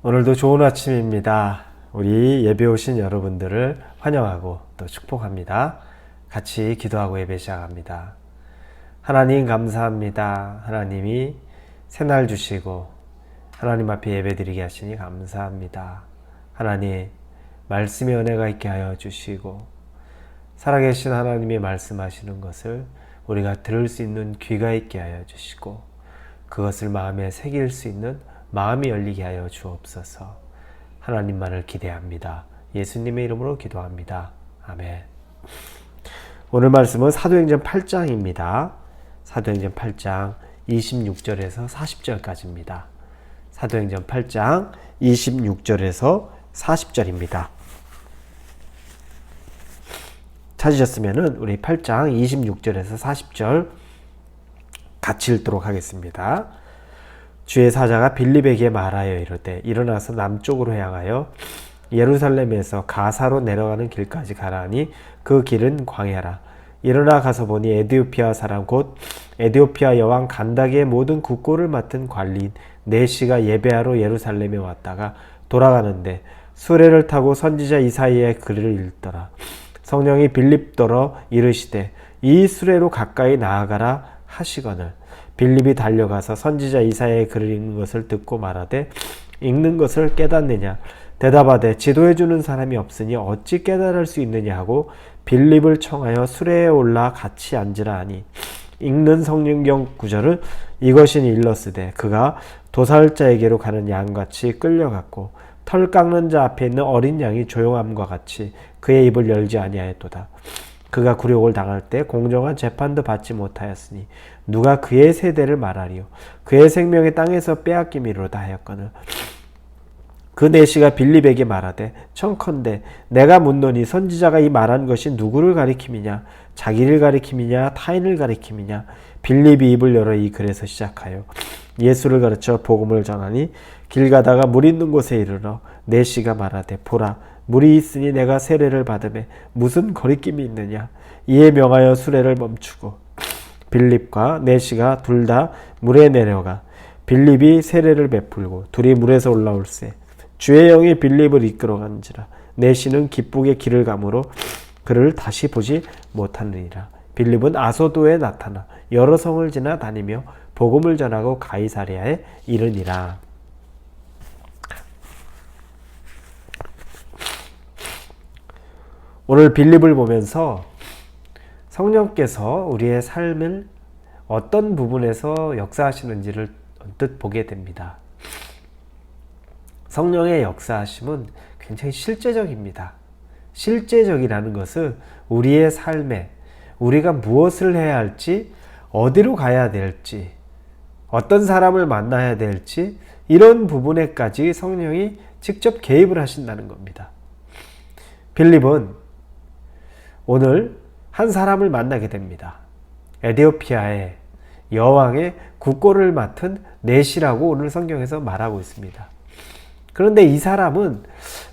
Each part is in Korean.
오늘도 좋은 아침입니다. 우리 예배 오신 여러분들을 환영하고 또 축복합니다. 같이 기도하고 예배 시작합니다. 하나님 감사합니다. 하나님이 새날 주시고 하나님 앞에 예배 드리게 하시니 감사합니다. 하나님 말씀의 은혜가 있게 하여 주시고 살아계신 하나님이 말씀하시는 것을 우리가 들을 수 있는 귀가 있게 하여 주시고 그것을 마음에 새길 수 있는 마음이 열리게 하여 주옵소서. 하나님만을 기대합니다. 예수님의 이름으로 기도합니다. 아멘. 오늘 말씀은 사도행전 8장입니다. 사도행전 8장 26절에서 40절까지입니다. 사도행전 8장 26절에서 40절입니다. 찾으셨으면 우리 8장 26절에서 40절 같이 읽도록 하겠습니다. 주의 사자가 빌립에게 말하여 이르되 일어나서 남쪽으로 향하여 예루살렘에서 가사로 내려가는 길까지 가라니 그 길은 광야라. 일어나 가서 보니 에디오피아 사람 곧 에디오피아 여왕 간다기의 모든 국고를 맡은 관리인 네시가 예배하러 예루살렘에 왔다가 돌아가는데 수레를 타고 선지자 이사야의 글을 읽더라. 성령이 빌립더러 이르시되 이 수레로 가까이 나아가라 하시거늘 빌립이 달려가서 선지자 이사야의 글을 읽는 것을 듣고 말하되 읽는 것을 깨닫느냐 대답하되 지도해주는 사람이 없으니 어찌 깨달을 수 있느냐 하고 빌립을 청하여 수레에 올라 같이 앉으라 하니 읽는 성경경 구절을 이것이 일렀으되 그가 도살자에게로 가는 양같이 끌려갔고 털 깎는 자 앞에 있는 어린 양이 조용함과 같이 그의 입을 열지 아니하였도다. 그가 굴욕을 당할 때 공정한 재판도 받지 못하였으니 누가 그의 세대를 말하리요. 그의 생명이 땅에서 빼앗김이로다 하였거늘 그 네시가 빌립에게 말하되 청컨대 내가 묻노니 선지자가 이 말한 것이 누구를 가리킴이냐 자기를 가리킴이냐 타인을 가리킴이냐 빌립이 입을 열어 이 글에서 시작하여 예수를 가르쳐 복음을 전하니 길 가다가 물 있는 곳에 이르러 네시가 말하되 보라 물이 있으니 내가 세례를 받음에 무슨 거리낌이 있느냐 이에 명하여 수레를 멈추고 빌립과 네시가 둘 다 물에 내려가 빌립이 세례를 베풀고 둘이 물에서 올라올세 주의 영이 빌립을 이끌어간지라 네시는 기쁘게 길을 가므로 그를 다시 보지 못하느니라. 빌립은 아소도에 나타나 여러 성을 지나 다니며 복음을 전하고 가이사랴에 이르니라. 오늘 빌립을 보면서 성령께서 우리의 삶을 어떤 부분에서 역사하시는지를 언뜻 보게 됩니다. 성령의 역사하심은 굉장히 실제적입니다. 실제적이라는 것은 우리의 삶에 우리가 무엇을 해야 할지, 어디로 가야 될지, 어떤 사람을 만나야 될지 이런 부분에까지 성령이 직접 개입을 하신다는 겁니다. 빌립은 오늘 한 사람을 만나게 됩니다. 에디오피아의 여왕의 국고를 맡은 네시라고 오늘 성경에서 말하고 있습니다. 그런데 이 사람은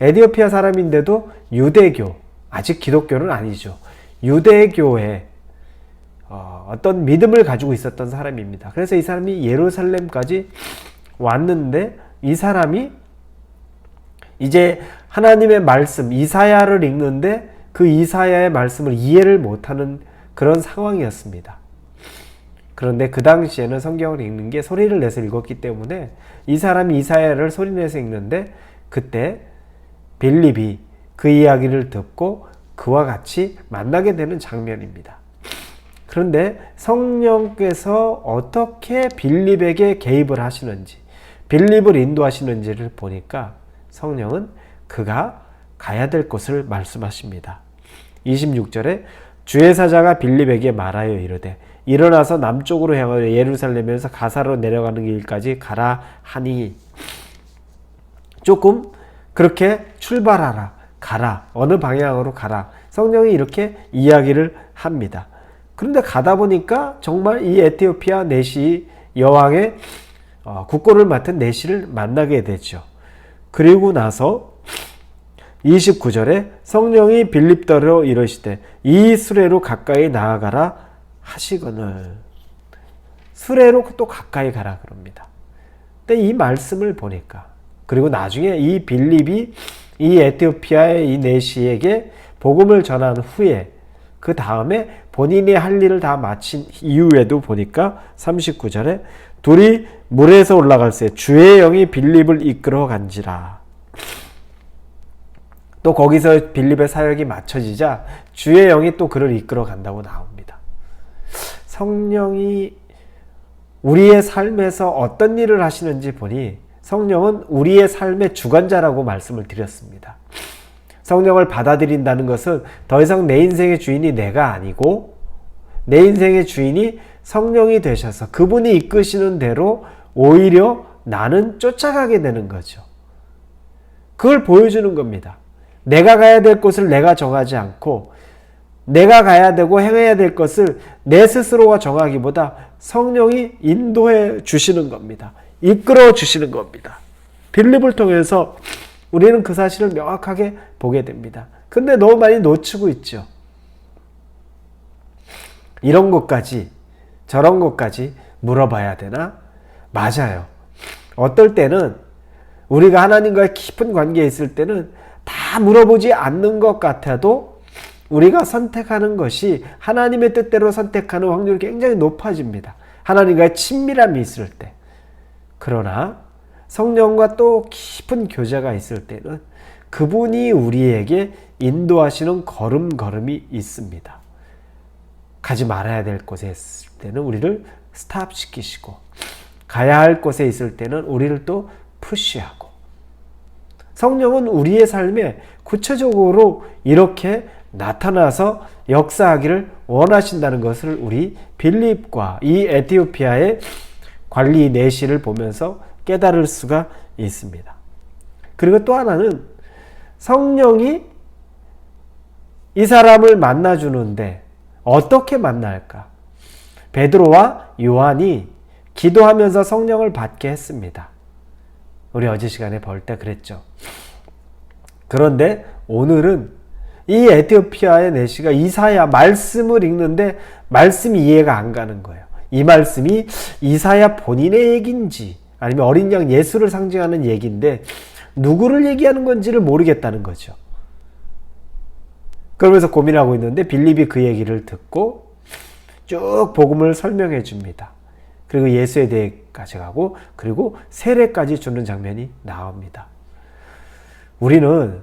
에디오피아 사람인데도 유대교, 아직 기독교는 아니죠. 유대교의 어떤 믿음을 가지고 있었던 사람입니다. 그래서 이 사람이 예루살렘까지 왔는데 이 사람이 이제 하나님의 말씀 이사야를 읽는데 그 이사야의 말씀을 이해를 못하는 그런 상황이었습니다. 그런데 그 당시에는 성경을 읽는 게 소리를 내서 읽었기 때문에 이 사람이 이사야를 소리내서 읽는데 그때 빌립이 그 이야기를 듣고 그와 같이 만나게 되는 장면입니다. 그런데 성령께서 어떻게 빌립에게 개입을 하시는지 빌립을 인도하시는지를 보니까 성령은 그가 가야 될 곳을 말씀하십니다. 26절에 주의 사자가 빌립에게 말하여 이르되 일어나서 남쪽으로 향하여 예루살렘에서 가사로 내려가는 길까지 가라 하니 조금 그렇게 출발하라 가라 어느 방향으로 가라 성령이 이렇게 이야기를 합니다. 그런데 가다 보니까 정말 이 에티오피아 네시 여왕의 국고를 맡은 네시를 만나게 되죠. 그리고 나서 29절에 성령이 빌립더러 이르시되 이 수레로 가까이 나아가라 하시거늘 수레로 또 가까이 가라 그럽니다. 근데 이 말씀을 보니까 그리고 나중에 이 빌립이 이 에티오피아의 이 내시에게 복음을 전한 후에 그 다음에 본인이 할 일을 다 마친 이후에도 보니까 39절에 둘이 물에서 올라갈새 주의 영이 빌립을 이끌어 간지라. 또 거기서 빌립의 사역이 마쳐지자 주의 영이 또 그를 이끌어 간다고 나옵니다. 성령이 우리의 삶에서 어떤 일을 하시는지 보니 성령은 우리의 삶의 주관자라고 말씀을 드렸습니다. 성령을 받아들인다는 것은 더 이상 내 인생의 주인이 내가 아니고 내 인생의 주인이 성령이 되셔서 그분이 이끄시는 대로 오히려 나는 쫓아가게 되는 거죠. 그걸 보여주는 겁니다. 내가 가야 될 곳을 내가 정하지 않고 내가 가야 되고 행해야 될 것을 내 스스로가 정하기보다 성령이 인도해 주시는 겁니다. 이끌어 주시는 겁니다. 빌립을 통해서 우리는 그 사실을 명확하게 보게 됩니다. 근데 너무 많이 놓치고 있죠. 이런 것까지 저런 것까지 물어봐야 되나? 맞아요. 어떨 때는 우리가 하나님과의 깊은 관계에 있을 때는 다 물어보지 않는 것 같아도 우리가 선택하는 것이 하나님의 뜻대로 선택하는 확률이 굉장히 높아집니다. 하나님과의 친밀함이 있을 때. 그러나 성령과 또 깊은 교제가 있을 때는 그분이 우리에게 인도하시는 걸음걸음이 있습니다. 가지 말아야 될 곳에 있을 때는 우리를 스탑시키시고 가야 할 곳에 있을 때는 우리를 또 푸시하고 성령은 우리의 삶에 구체적으로 이렇게 나타나서 역사하기를 원하신다는 것을 우리 빌립과 이 에티오피아의 관리 내시를 보면서 깨달을 수가 있습니다. 그리고 또 하나는 성령이 이 사람을 만나주는데 어떻게 만날까? 베드로와 요한이 기도하면서 성령을 받게 했습니다. 우리 어제 시간에 볼 때 그랬죠. 그런데 오늘은 이 에티오피아의 내시가 이사야 말씀을 읽는데 말씀이 이해가 안 가는 거예요. 이 말씀이 이사야 본인의 얘기인지 아니면 어린 양 예수를 상징하는 얘기인데 누구를 얘기하는 건지를 모르겠다는 거죠. 그러면서 고민하고 있는데 빌립이 그 얘기를 듣고 쭉 복음을 설명해 줍니다. 그리고 예수에 대해까지 가고 그리고 세례까지 주는 장면이 나옵니다. 우리는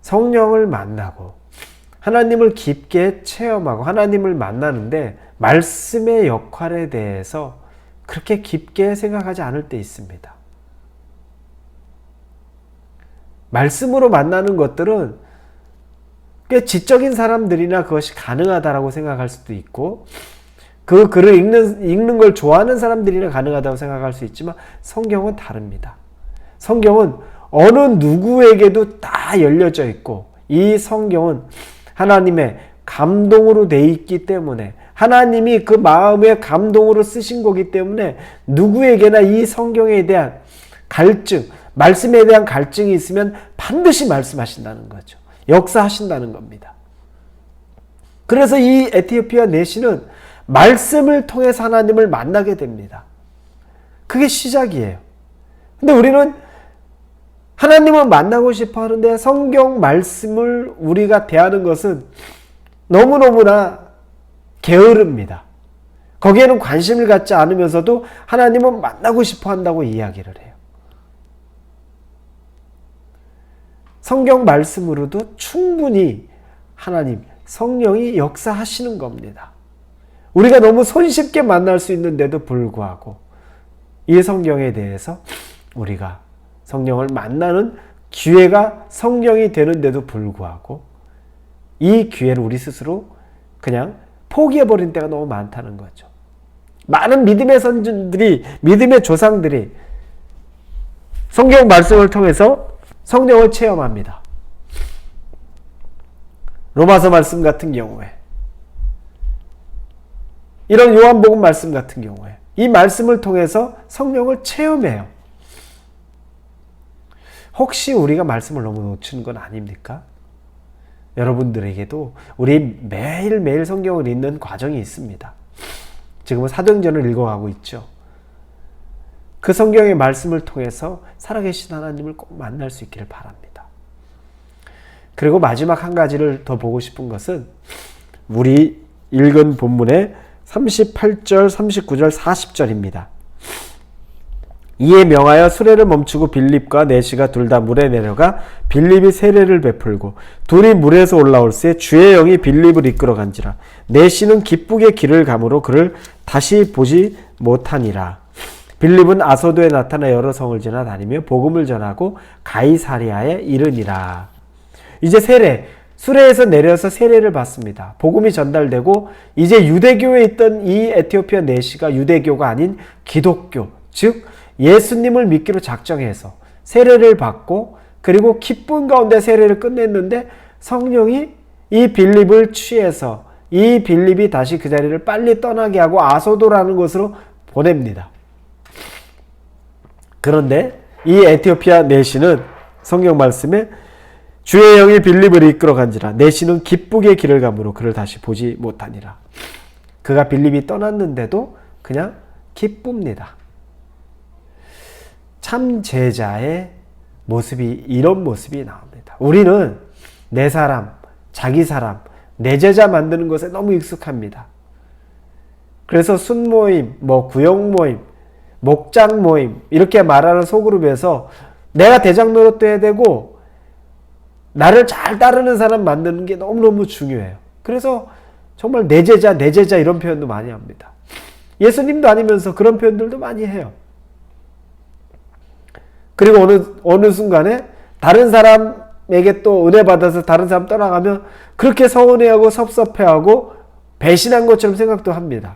성령을 만나고 하나님을 깊게 체험하고 하나님을 만나는데 말씀의 역할에 대해서 그렇게 깊게 생각하지 않을 때 있습니다. 말씀으로 만나는 것들은 꽤 지적인 사람들이나 그것이 가능하다라고 생각할 수도 있고 그 글을 읽는 걸 좋아하는 사람들이나 가능하다고 생각할 수 있지만 성경은 다릅니다. 성경은 어느 누구에게도 다 열려져 있고 이 성경은 하나님의 감동으로 돼 있기 때문에 하나님이 그 마음의 감동으로 쓰신 거기 때문에 누구에게나 이 성경에 대한 갈증, 말씀에 대한 갈증이 있으면 반드시 말씀하신다는 거죠. 역사하신다는 겁니다. 그래서 이 에티오피아 내시는 말씀을 통해서 하나님을 만나게 됩니다. 그게 시작이에요. 근데 우리는 하나님을 만나고 싶어 하는데 성경 말씀을 우리가 대하는 것은 너무너무나 게으릅니다. 거기에는 관심을 갖지 않으면서도 하나님은 만나고 싶어 한다고 이야기를 해요. 성경 말씀으로도 충분히 하나님, 성령이 역사하시는 겁니다. 우리가 너무 손쉽게 만날 수 있는데도 불구하고 이 성경에 대해서 우리가 성령을 만나는 기회가 성경이 되는데도 불구하고 이 기회를 우리 스스로 그냥 포기해버린 때가 너무 많다는 거죠. 많은 믿음의 선진들이, 믿음의 조상들이 성경 말씀을 통해서 성령을 체험합니다. 로마서 말씀 같은 경우에 이런 요한복음 말씀 같은 경우에 이 말씀을 통해서 성령을 체험해요. 혹시 우리가 말씀을 너무 놓치는 건 아닙니까? 여러분들에게도 우리 매일매일 성경을 읽는 과정이 있습니다. 지금은 사도행전을 읽어가고 있죠. 그 성경의 말씀을 통해서 살아계신 하나님을 꼭 만날 수 있기를 바랍니다. 그리고 마지막 한 가지를 더 보고 싶은 것은 우리 읽은 본문의 38절, 39절, 40절입니다. 이에 명하여 수레를 멈추고 빌립과 내시가 둘 다 물에 내려가 빌립이 세례를 베풀고 둘이 물에서 올라올새 주의 영이 빌립을 이끌어 간지라. 내시는 기쁘게 길을 가므로 그를 다시 보지 못하니라. 빌립은 아소도에 나타나 여러 성을 지나 다니며 복음을 전하고 가이사리아에 이르니라. 이제 수레에서 내려서 세례를 받습니다. 복음이 전달되고 이제 유대교에 있던 이 에티오피아 내시가 유대교가 아닌 기독교, 즉 예수님을 믿기로 작정해서 세례를 받고 그리고 기쁜 가운데 세례를 끝냈는데 성령이 이 빌립을 취해서 이 빌립이 다시 그 자리를 빨리 떠나게 하고 아소도라는 곳으로 보냅니다. 그런데 이 에티오피아 내시는 성경 말씀에 주의 영이 빌립을 이끌어 간지라. 내시는 기쁘게 길을 가므로 그를 다시 보지 못하니라. 그가 빌립이 떠났는데도 그냥 기쁩니다. 참 제자의 모습이 이런 모습이 나옵니다. 우리는 내 사람, 자기 사람, 내 제자 만드는 것에 너무 익숙합니다. 그래서 순모임, 구역 모임, 목장 모임 이렇게 말하는 소그룹에서 내가 대장 노릇도 해야 되고 나를 잘 따르는 사람 만드는 게 너무너무 중요해요. 그래서 정말 내 제자 이런 표현도 많이 합니다. 예수님도 아니면서 그런 표현들도 많이 해요. 그리고 어느 순간에 다른 사람에게 또 은혜 받아서 다른 사람 떠나가면 그렇게 서운해하고 섭섭해하고 배신한 것처럼 생각도 합니다.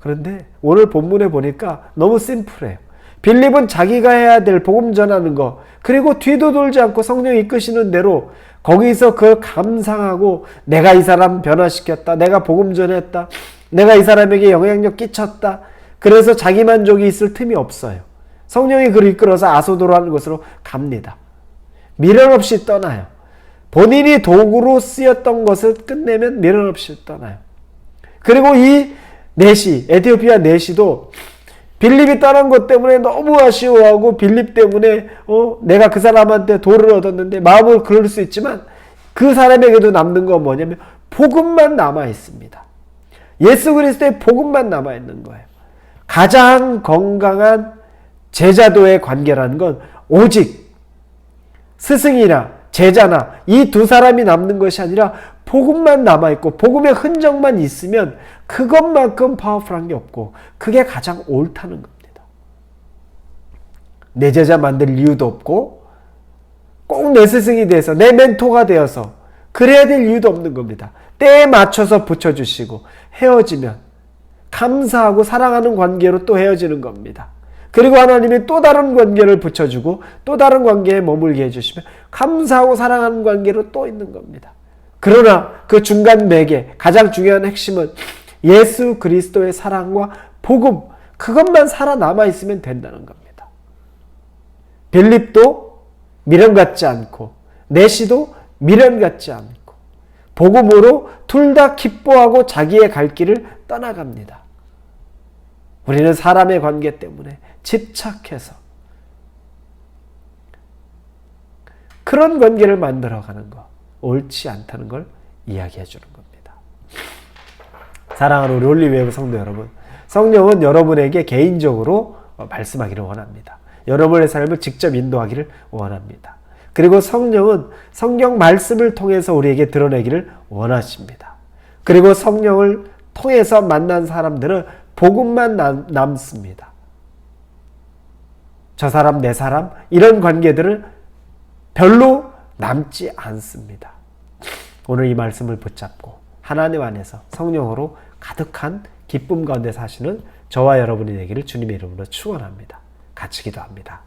그런데 오늘 본문에 보니까 너무 심플해요. 빌립은 자기가 해야 될 복음 전하는 거, 그리고 뒤도 돌지 않고 성령이 이끄시는 대로 거기서 그걸 감상하고 내가 이 사람 변화시켰다, 내가 복음 전했다, 내가 이 사람에게 영향력 끼쳤다. 그래서 자기 만족이 있을 틈이 없어요. 성령이 그를 이끌어서 아소도라는 곳으로 갑니다. 미련 없이 떠나요. 본인이 도구로 쓰였던 것을 끝내면 미련 없이 떠나요. 그리고 이 에티오피아 내시도 빌립이 떠난 것 때문에 너무 아쉬워하고 빌립 때문에 내가 그 사람한테 도를 얻었는데 마음을 그럴 수 있지만 그 사람에게도 남는 건 뭐냐면 복음만 남아 있습니다. 예수 그리스도의 복음만 남아 있는 거예요. 가장 건강한 제자도의 관계라는 건 오직 스승이나 제자나 이 두 사람이 남는 것이 아니라 복음만 남아있고 복음의 흔적만 있으면 그것만큼 파워풀한 게 없고 그게 가장 옳다는 겁니다. 내 제자 만들 이유도 없고 꼭 내 스승이 돼서 내 멘토가 되어서 그래야 될 이유도 없는 겁니다. 때에 맞춰서 붙여주시고 헤어지면 감사하고 사랑하는 관계로 또 헤어지는 겁니다. 그리고 하나님이 또 다른 관계를 붙여주고 또 다른 관계에 머물게 해주시면 감사하고 사랑하는 관계로 또 있는 겁니다. 그러나 그 중간 매개, 가장 중요한 핵심은 예수 그리스도의 사랑과 복음, 그것만 살아남아 있으면 된다는 겁니다. 빌립도 미련 갖지 않고 내시도 미련 갖지 않고 복음으로 둘 다 기뻐하고 자기의 갈 길을 떠나갑니다. 우리는 사람의 관계 때문에 집착해서 그런 관계를 만들어가는 거 옳지 않다는 걸 이야기해 주는 겁니다. 사랑하는 우리 올리웨이브 성도 여러분, 성령은 여러분에게 개인적으로 말씀하기를 원합니다. 여러분의 삶을 직접 인도하기를 원합니다. 그리고 성령은 성경 말씀을 통해서 우리에게 드러내기를 원하십니다. 그리고 성령을 통해서 만난 사람들은 복음만 남습니다. 저 사람, 내 사람 이런 관계들은 별로 남지 않습니다. 오늘 이 말씀을 붙잡고 하나님 안에서 성령으로 가득한 기쁨 가운데 사시는 저와 여러분이 되기를 주님의 이름으로 축원합니다. 같이 기도합니다.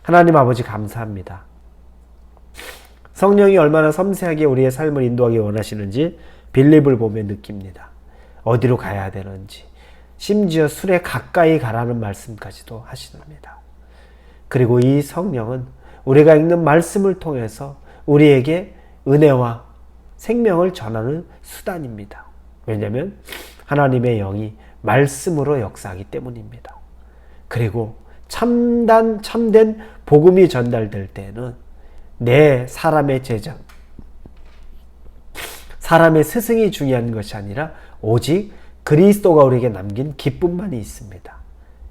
하나님 아버지 감사합니다. 성령이 얼마나 섬세하게 우리의 삶을 인도하기 원하시는지 빌립을 보며 느낍니다. 어디로 가야 되는지, 심지어 술에 가까이 가라는 말씀까지도 하시랍니다. 그리고 이 성령은 우리가 읽는 말씀을 통해서 우리에게 은혜와 생명을 전하는 수단입니다. 왜냐하면 하나님의 영이 말씀으로 역사하기 때문입니다. 그리고 참된 복음이 전달될 때는 내 사람의 제자, 사람의 스승이 중요한 것이 아니라 오직 그리스도가 우리에게 남긴 기쁨만이 있습니다.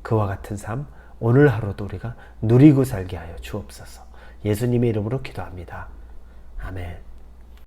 그와 같은 삶 오늘 하루도 우리가 누리고 살게 하여 주옵소서. 예수님의 이름으로 기도합니다. 아멘.